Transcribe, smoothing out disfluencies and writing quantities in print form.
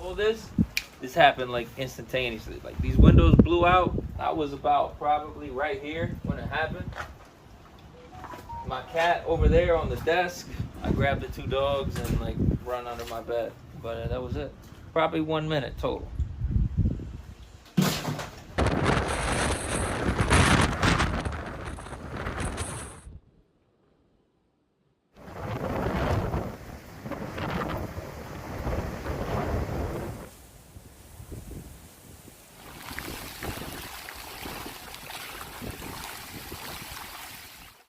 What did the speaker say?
all this happened like instantaneously. Like these windows blew out. I was about probably right here when it happened. My cat over there on the desk. I grabbed the 2 dogs and like run under my bed. But that was it. Probably 1 minute total.